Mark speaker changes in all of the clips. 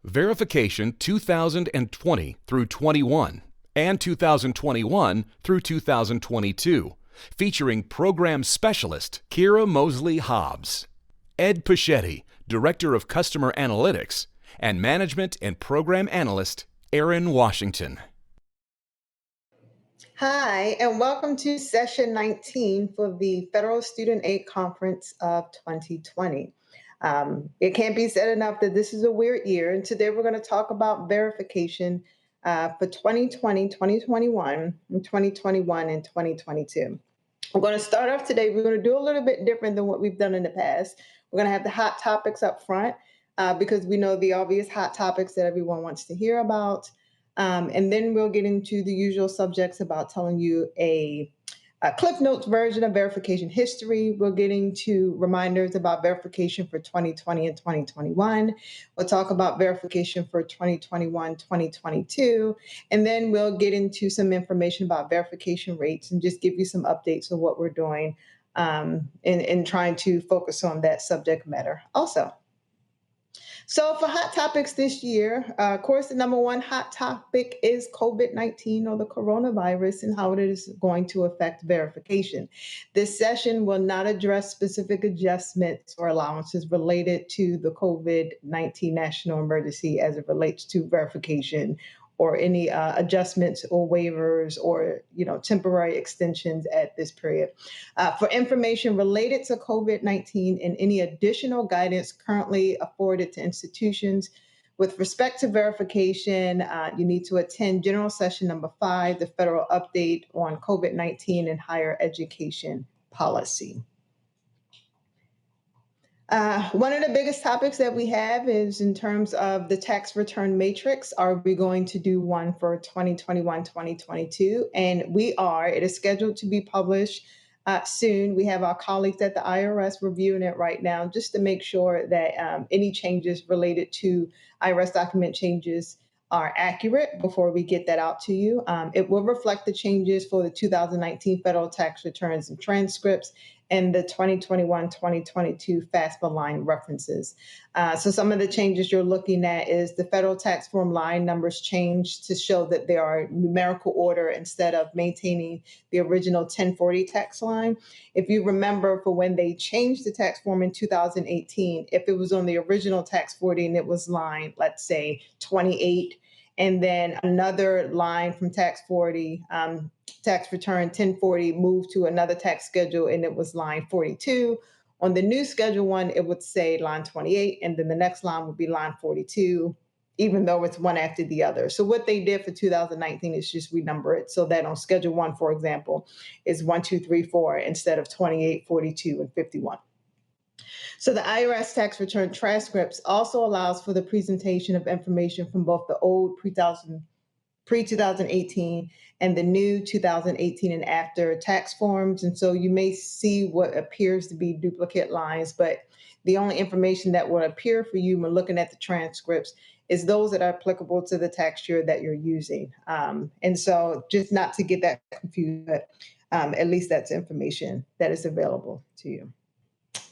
Speaker 1: Verification 2020 through 21 and 2021 through 2022, featuring Program Specialist Kira Mosley Hobbs, Ed Pachetti, Director of Customer Analytics, and Management and Program Analyst Aaron Washington.
Speaker 2: Hi, and welcome to session 19 for the Federal Student Aid Conference of 2020. It can't be said enough that this is a weird year, and today we're going to talk about verification for 2020, 2021, and 2021 and 2022. We're going to start off today. We're going to do a little bit different than what we've done in the past. We're going to have the hot topics up front because we know the obvious hot topics that everyone wants to hear about. And then we'll get into the usual subjects about telling you a Cliff Notes version of verification history. We'll get into reminders about verification for 2020 and 2021. We'll talk about verification for 2021, 2022. And then we'll get into some information about verification rates and just give you some updates of what we're doing in trying to focus on that subject matter also. So for hot topics this year, of course, the number one hot topic is COVID-19 or the coronavirus and how it is going to affect verification. This session will not address specific adjustments or allowances related to the COVID-19 national emergency as it relates to verification or any adjustments or waivers or temporary extensions at this period. For information related to COVID-19 and any additional guidance currently afforded to institutions with respect to verification, you need to attend General Session number 5, the Federal Update on COVID-19 and Higher Education Policy. One of the biggest topics that we have is in terms of the tax return matrix. Are we going to do one for 2021, 2022? And we are. It is scheduled to be published soon. We have our colleagues at the IRS reviewing it right now just to make sure that any changes related to IRS document changes are accurate before we get that out to you. It will reflect the changes for the 2019 federal tax returns and transcripts and the 2021-2022 FAFSA line references. So some of the changes you're looking at is the federal tax form line numbers changed to show that they are numerical order instead of maintaining the original 1040 tax line. If you remember, for when they changed the tax form in 2018, if it was on the original tax 40 and it was line, let's say 28, and then another line from tax 40, tax return 1040 moved to another tax schedule and it was line 42. On the new schedule one, it would say line 28, and then the next line would be line 42, even though it's one after the other. So what they did for 2019 is just renumber it so that on schedule one, for example, is 1, 2, 3, 4 instead of 28, 42, and 51. So the IRS tax return transcripts also allows for the presentation of information from both the old pre-2018 and the new 2018 and after tax forms. And so you may see what appears to be duplicate lines, but the only information that will appear for you when looking at the transcripts is those that are applicable to the tax year that you're using. And so just not to get that confused, but at least that's information that is available to you.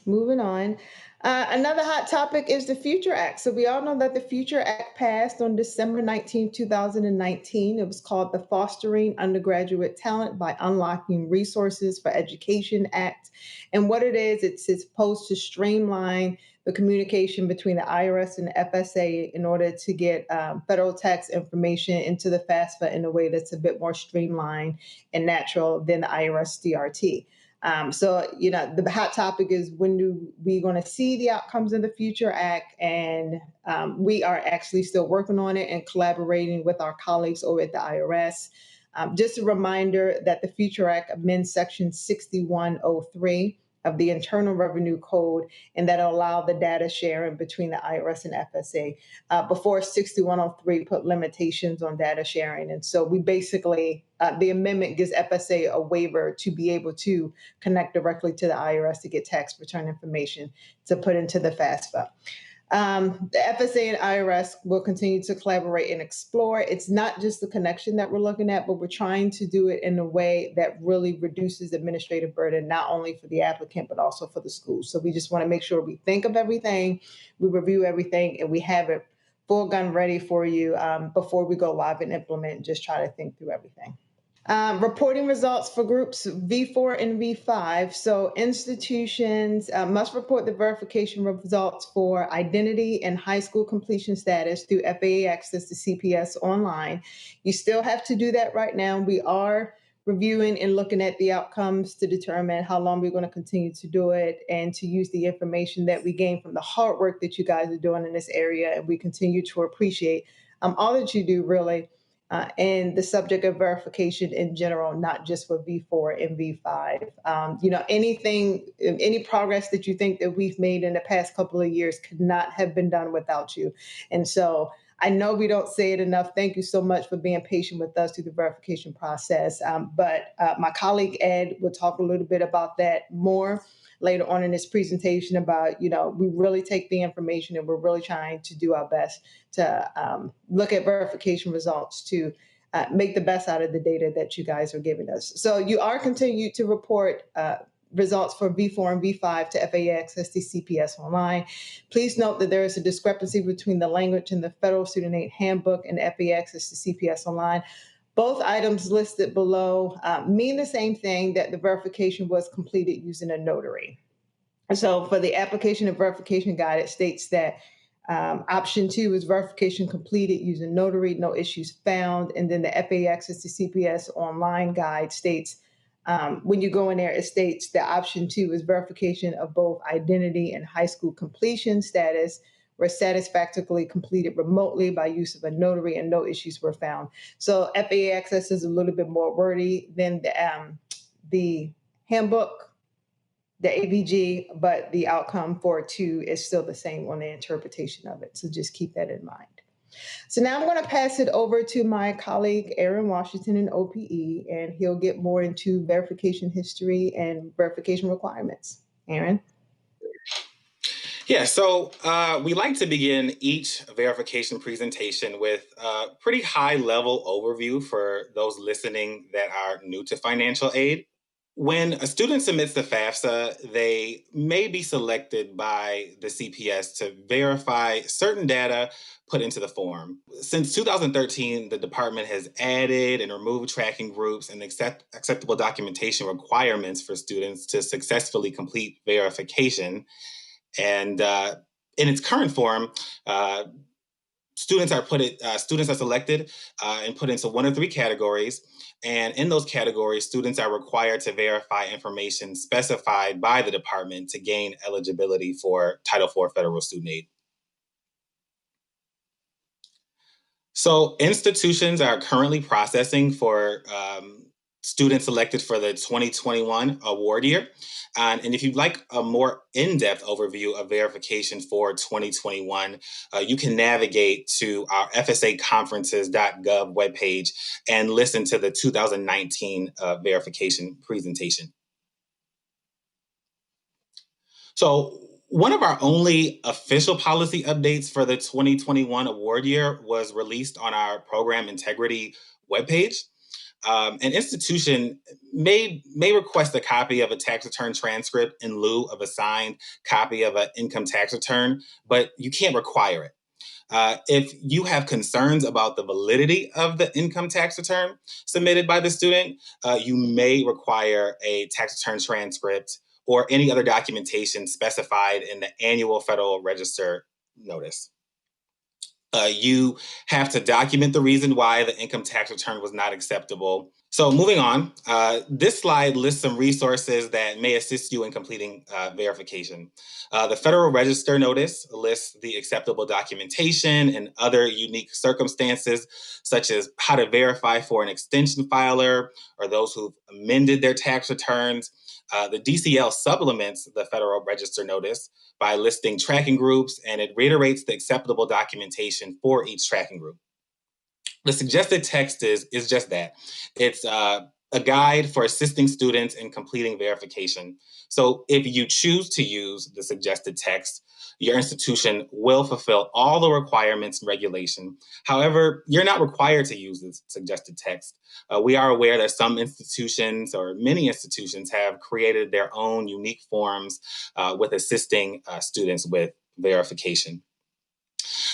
Speaker 2: Moving on. Another hot topic is the Future Act. So we all know that the Future Act passed on December 19, 2019. It was called the Fostering Undergraduate Talent by Unlocking Resources for Education Act. And what it is, it's supposed to streamline the communication between the IRS and the FSA in order to get federal tax information into the FAFSA in a way that's a bit more streamlined and natural than the IRS DRT. So, the hot topic is when do we going to see the outcomes of the Future Act? And we are actually still working on it and collaborating with our colleagues over at the IRS. Just a reminder that the Future Act amends Section 6103 of the Internal Revenue Code, and that'll allow the data sharing between the IRS and FSA. Before 6103 put limitations on data sharing. And so we basically, the amendment gives FSA a waiver to be able to connect directly to the IRS to get tax return information to put into the FAFSA. The FSA and IRS will continue to collaborate and explore. It's not just the connection that we're looking at, but we're trying to do it in a way that really reduces administrative burden, not only for the applicant, but also for the school. So we just want to make sure we think of everything, we review everything, and we have it full gun ready for you before we go live and implement. Just try to think through everything. Reporting results for groups V4 and V5. So institutions must report the verification results for identity and high school completion status through FAA Access to CPS online. You still have to do that right now. We are reviewing and looking at the outcomes to determine how long we're going to continue to do it and to use the information that we gain from the hard work that you guys are doing in this area. And we continue to appreciate all that you do, really. And the subject of verification in general, not just for V4 and V5. Any progress that you think that we've made in the past couple of years could not have been done without you. And so I know we don't say it enough. Thank you so much for being patient with us through the verification process. But my colleague Ed will talk a little bit about that more later on in this presentation about, we really take the information and we're really trying to do our best to look at verification results to make the best out of the data that you guys are giving us. So you are continued to report results for V4 and V5 to FAA Access to CPS online. Please note that there is a discrepancy between the language in the Federal Student Aid Handbook and FAA Access to CPS online. Both items listed below mean the same thing, that the verification was completed using a notary. So for the application and verification guide, it states that option 2 is verification completed using notary, no issues found. And then the FAA Access to CPS online guide states, when you go in there, it states that option 2 is verification of both identity and high school completion status were satisfactorily completed remotely by use of a notary and no issues were found. So FAA Access is a little bit more wordy than the handbook, the ABG, but the outcome for 2 is still the same on the interpretation of it. So just keep that in mind. So now I'm going to pass it over to my colleague, Aaron Washington in OPE, and he'll get more into verification history and verification requirements. Aaron?
Speaker 3: Yeah, so we like to begin each verification presentation with a pretty high-level overview for those listening that are new to financial aid. When a student submits the FAFSA, they may be selected by the CPS to verify certain data put into the form. Since 2013, the department has added and removed tracking groups and acceptable documentation requirements for students to successfully complete verification. And in its current form, students are selected and put into one of 3 categories. And in those categories, students are required to verify information specified by the department to gain eligibility for Title IV federal student aid. So institutions are currently processing for students selected for the 2021 award year. And if you'd like a more in-depth overview of verification for 2021, you can navigate to our fsaconferences.gov webpage and listen to the 2019 verification presentation. So one of our only official policy updates for the 2021 award year was released on our program integrity webpage. An institution may request a copy of a tax return transcript in lieu of a signed copy of an income tax return, but you can't require it. If you have concerns about the validity of the income tax return submitted by the student, you may require a tax return transcript or any other documentation specified in the annual Federal Register notice. You have to document the reason why the income tax return was not acceptable. So moving on, this slide lists some resources that may assist you in completing verification. The Federal Register notice lists the acceptable documentation and other unique circumstances, such as how to verify for an extension filer or those who've amended their tax returns. The DCL supplements the Federal Register notice by listing tracking groups, and it reiterates the acceptable documentation for each tracking group. The suggested text is just that. It's a guide for assisting students in completing verification. So if you choose to use the suggested text, your institution will fulfill all the requirements and regulation. However, you're not required to use the suggested text. We are aware that some institutions or many institutions have created their own unique forms with assisting students with verification.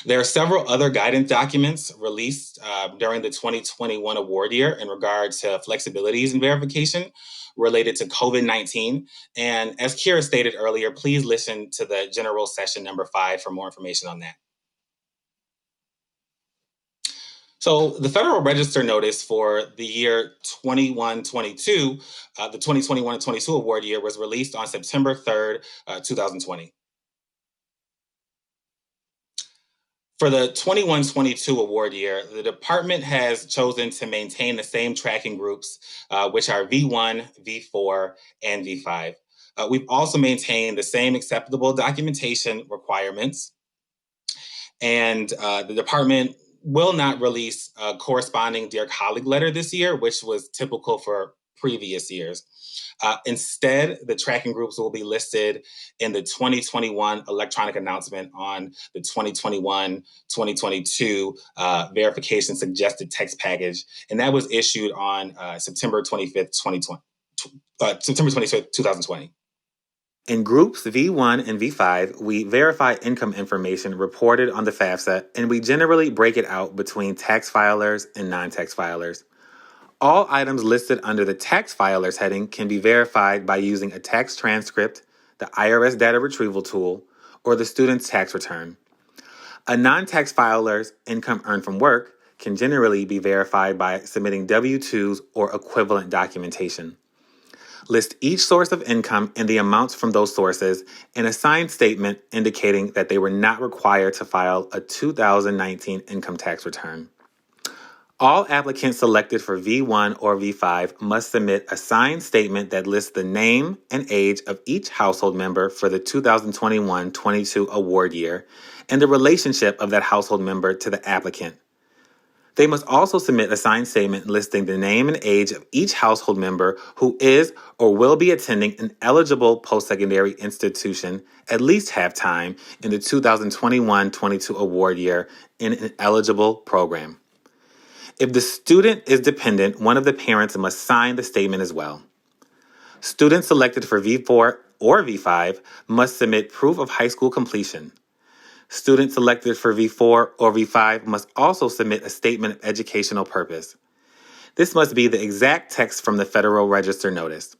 Speaker 3: There are several other guidance documents released during the 2021 award year in regard to flexibilities and verification related to COVID-19. And as Kira stated earlier, please listen to the general session number 5 for more information on that. So the Federal Register notice for the year 21-22, the 2021-22 award year, was released on September 3rd, 2020. For the 21-22 award year, the department has chosen to maintain the same tracking groups, which are V1, V4, and V5. We've also maintained the same acceptable documentation requirements, and the department will not release a corresponding Dear Colleague letter this year, which was typical for previous years. Instead, the tracking groups will be listed in the 2021 electronic announcement on the 2021-2022 verification suggested text package, and that was issued on September 25th, 2020. In groups V1 and V5, we verify income information reported on the FAFSA, and we generally break it out between tax filers and non-tax filers. All items listed under the tax filers heading can be verified by using a tax transcript, the IRS data retrieval tool, or the student's tax return. A non-tax filer's income earned from work can generally be verified by submitting W-2s or equivalent documentation. List each source of income and the amounts from those sources in a signed statement indicating that they were not required to file a 2019 income tax return. All applicants selected for V1 or V5 must submit a signed statement that lists the name and age of each household member for the 2021-22 award year and the relationship of that household member to the applicant. They must also submit a signed statement listing the name and age of each household member who is or will be attending an eligible post-secondary institution at least half-time in the 2021-22 award year in an eligible program. If the student is dependent, one of the parents must sign the statement as well. Students selected for V4 or V5 must submit proof of high school completion. Students selected for V4 or V5 must also submit a statement of educational purpose. This must be the exact text from the Federal Register notice.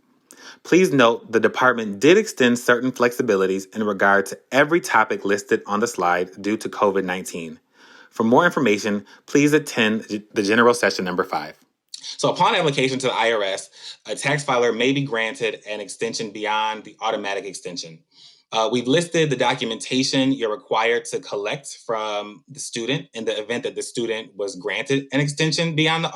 Speaker 3: Please note the department did extend certain flexibilities in regard to every topic listed on the slide due to COVID-19. For more information, please attend the general session number 5. So upon application to the IRS, a tax filer may be granted an extension beyond the automatic extension. We've listed the documentation you're required to collect from the student in the event that the student was granted an extension beyond the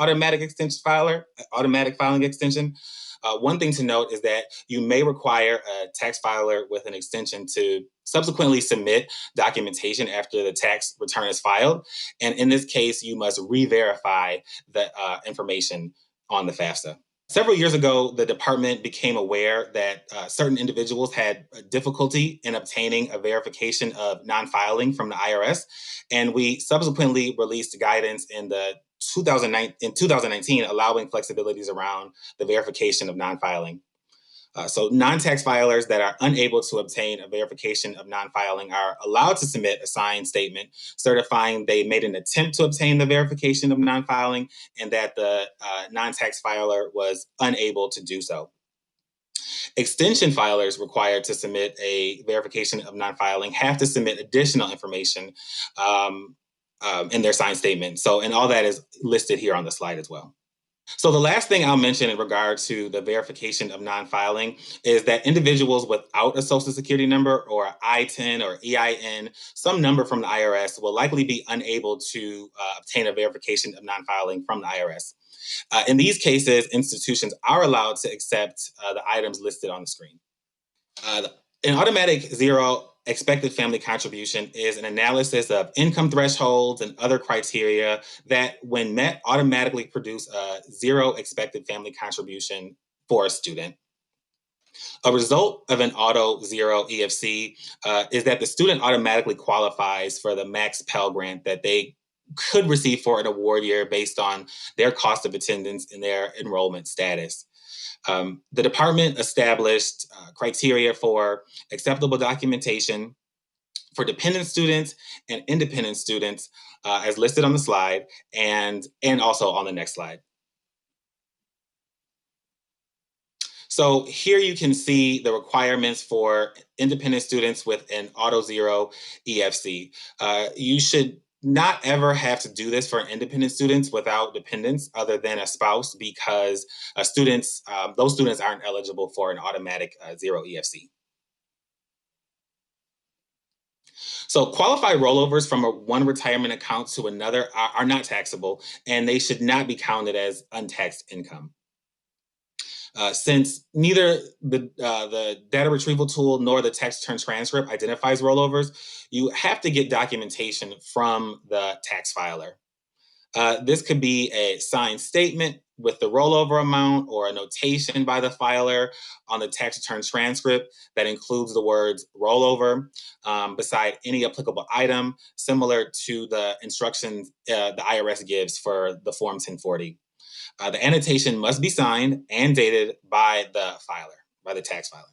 Speaker 3: automatic filing extension. One thing to note is that you may require a tax filer with an extension to subsequently submit documentation after the tax return is filed. And in this case, you must re-verify the information on the FAFSA. Several years ago, the department became aware that certain individuals had difficulty in obtaining a verification of non-filing from the IRS, and we subsequently released guidance in 2019 allowing flexibilities around the verification of non-filing. So non-tax filers that are unable to obtain a verification of non-filing are allowed to submit a signed statement certifying they made an attempt to obtain the verification of non-filing and that the non-tax filer was unable to do so. Extension filers required to submit a verification of non-filing have to submit additional information in their signed statement. And all that is listed here on the slide as well. So the last thing I'll mention in regard to the verification of non-filing is that individuals without a Social Security number or an ITIN or EIN, some number from the IRS, will likely be unable to obtain a verification of non-filing from the IRS. In these cases, institutions are allowed to accept the items listed on the screen. An automatic zero expected family contribution is an analysis of income thresholds and other criteria that, when met, automatically produce a zero expected family contribution for a student. A result of an auto zero EFC is that the student automatically qualifies for the Max Pell Grant that they could receive for an award year based on their cost of attendance and their enrollment status. The department established criteria for acceptable documentation, for dependent students and independent students as listed on the slide and also on the next slide. So here you can see the requirements for independent students with an Auto Zero EFC. You should not ever have to do this for independent students without dependents other than a spouse, because those students aren't eligible for an automatic zero EFC. So qualified rollovers from one retirement account to another are not taxable, and they should not be counted as untaxed income. Since neither the data retrieval tool nor the tax return transcript identifies rollovers, you have to get documentation from the tax filer. This could be a signed statement with the rollover amount or a notation by the filer on the tax return transcript that includes the words rollover beside any applicable item, similar to the instructions the IRS gives for the Form 1040. The annotation must be signed and dated by the filer, by the tax filer.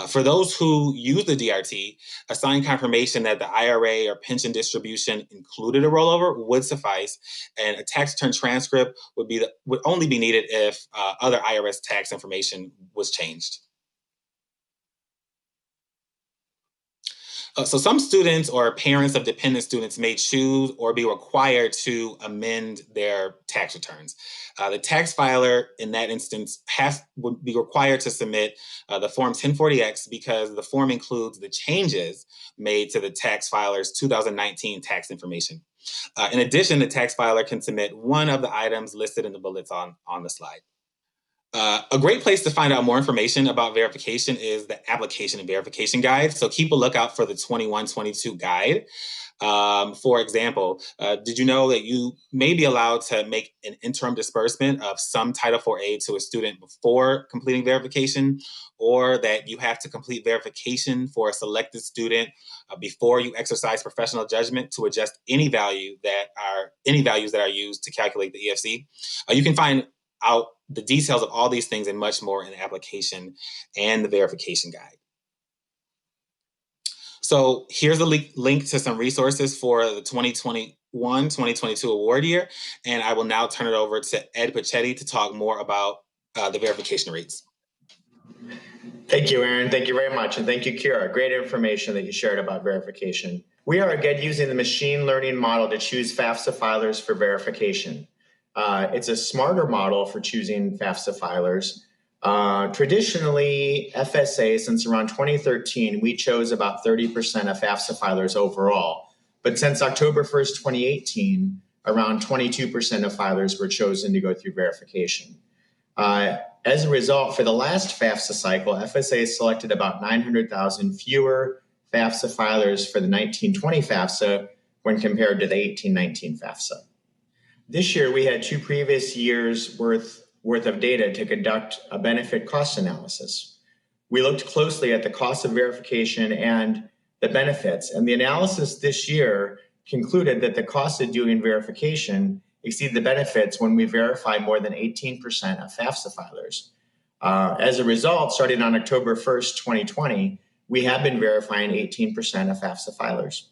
Speaker 3: For those who use the DRT, a signed confirmation that the IRA or pension distribution included a rollover would suffice, and a tax return transcript would only be needed if other IRS tax information was changed. So some students or parents of dependent students may choose or be required to amend their tax returns. The tax filer in that instance would be required to submit the Form 1040X because the form includes the changes made to the tax filer's 2019 tax information. In addition, the tax filer can submit one of the items listed in the bullets on the slide. A great place to find out more information about verification is the application and verification guide. So keep a lookout for the 21-22 guide. For example, did you know that you may be allowed to make an interim disbursement of some Title IV aid to a student before completing verification, or that you have to complete verification for a selected student before you exercise professional judgment to adjust any values that are used to calculate the EFC? You can find out the details of all these things and much more in the application and the verification guide. So here's a link to some resources for the 2021-2022 award year. And I will now turn it over to Ed Pachetti to talk more about the verification rates.
Speaker 4: Thank you, Aaron. Thank you very much. And thank you, Kira. Great information that you shared about verification. We are again using the machine learning model to choose FAFSA filers for verification. It's a smarter model for choosing FAFSA filers. Traditionally, FSA, since around 2013, we chose about 30% of FAFSA filers overall. But since October 1st, 2018, around 22% of filers were chosen to go through verification. As a result, for the last FAFSA cycle, FSA selected about 900,000 fewer FAFSA filers for the 1920 FAFSA when compared to the 1819 FAFSA. This year, we had 2 previous years' worth of data to conduct a benefit cost analysis. We looked closely at the cost of verification and the benefits, and the analysis this year concluded that the cost of doing verification exceeded the benefits when we verify more than 18% of FAFSA filers. As a result, starting on October 1st, 2020, we have been verifying 18% of FAFSA filers.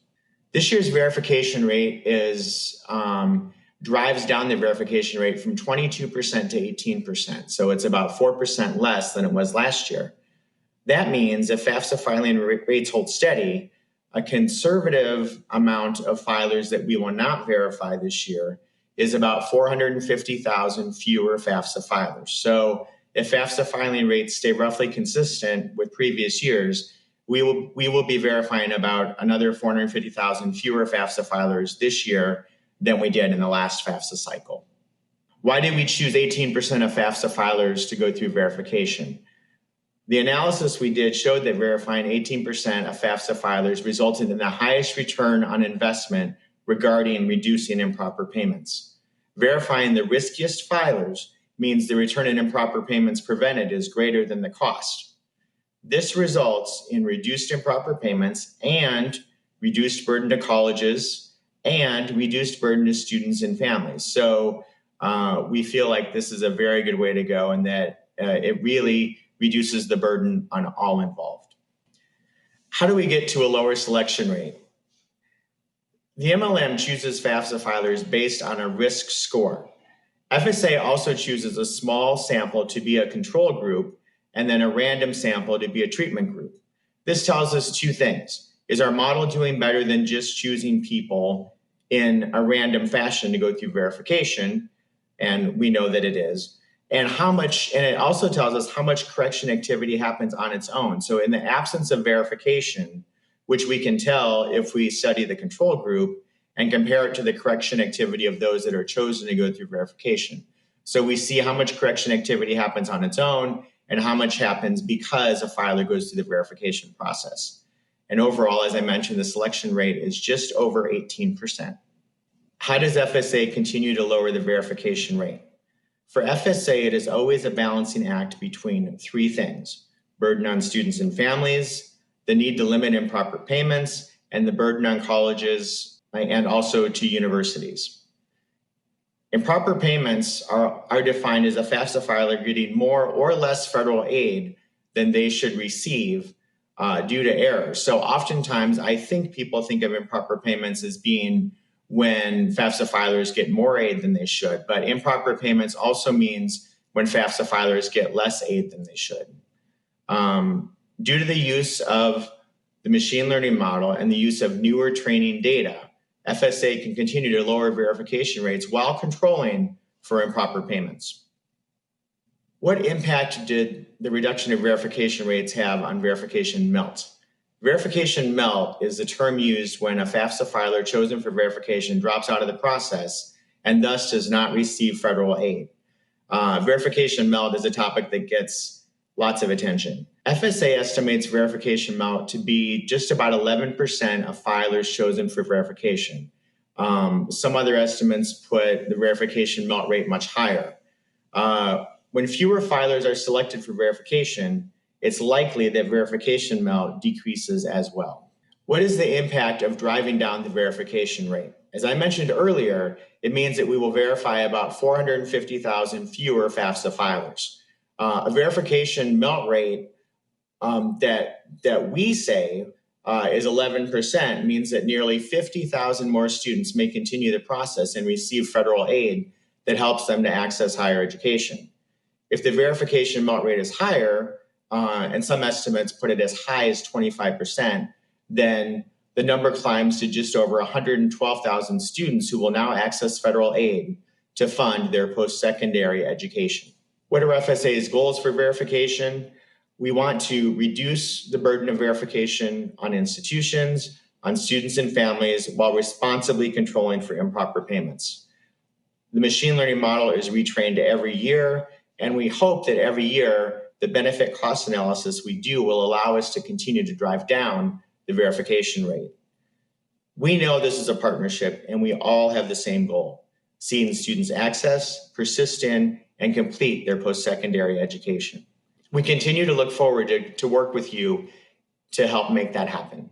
Speaker 4: This year's verification rate drives down the verification rate from 22% to 18%. So it's about 4% less than it was last year. That means if FAFSA filing rates hold steady, a conservative amount of filers that we will not verify this year is about 450,000 fewer FAFSA filers. So if FAFSA filing rates stay roughly consistent with previous years, we will be verifying about another 450,000 fewer FAFSA filers this year than we did in the last FAFSA cycle. Why did we choose 18% of FAFSA filers to go through verification? The analysis we did showed that verifying 18% of FAFSA filers resulted in the highest return on investment regarding reducing improper payments. Verifying the riskiest filers means the return on improper payments prevented is greater than the cost. This results in reduced improper payments and reduced burden to colleges and reduced burden to students and families. So we feel like this is a very good way to go, and that it really reduces the burden on all involved. How do we get to a lower selection rate? The MLM chooses FAFSA filers based on a risk score. FSA also chooses a small sample to be a control group and then a random sample to be a treatment group. This tells us two things. Is our model doing better than just choosing people in a random fashion to go through verification? And we know that it is. And it also tells us how much correction activity happens on its own. So in the absence of verification, which we can tell if we study the control group and compare it to the correction activity of those that are chosen to go through verification. So we see how much correction activity happens on its own and how much happens because a filer goes through the verification process. And overall, as I mentioned, the selection rate is just over 18%. How does FSA continue to lower the verification rate? For FSA, it is always a balancing act between three things: burden on students and families, the need to limit improper payments, and the burden on colleges and also to universities. Improper payments are defined as a FAFSA filer getting more or less federal aid than they should receive due to errors. So oftentimes, I think people think of improper payments as being when FAFSA filers get more aid than they should, but improper payments also means when FAFSA filers get less aid than they should. Due to the use of the machine learning model and the use of newer training data, FSA can continue to lower verification rates while controlling for improper payments. What impact did the reduction of verification rates have on verification melt? Verification melt is the term used when a FAFSA filer chosen for verification drops out of the process and thus does not receive federal aid. Verification melt is a topic that gets lots of attention. FSA estimates verification melt to be just about 11% of filers chosen for verification. Some other estimates put the verification melt rate much higher. When fewer filers are selected for verification, it's likely that verification melt decreases as well. What is the impact of driving down the verification rate? As I mentioned earlier, it means that we will verify about 450,000 fewer FAFSA filers. A verification melt rate that we say is 11% means that nearly 50,000 more students may continue the process and receive federal aid that helps them to access higher education. If the verification melt rate is higher, and some estimates put it as high as 25%, then the number climbs to just over 112,000 students who will now access federal aid to fund their post-secondary education. What are FSA's goals for verification? We want to reduce the burden of verification on institutions, on students and families, while responsibly controlling for improper payments. The machine learning model is retrained every year, and we hope that every year the benefit cost analysis we do will allow us to continue to drive down the verification rate. We know this is a partnership, and we all have the same goal: seeing students access, persist in, and complete their post-secondary education. We continue to look forward to work with you to help make that happen.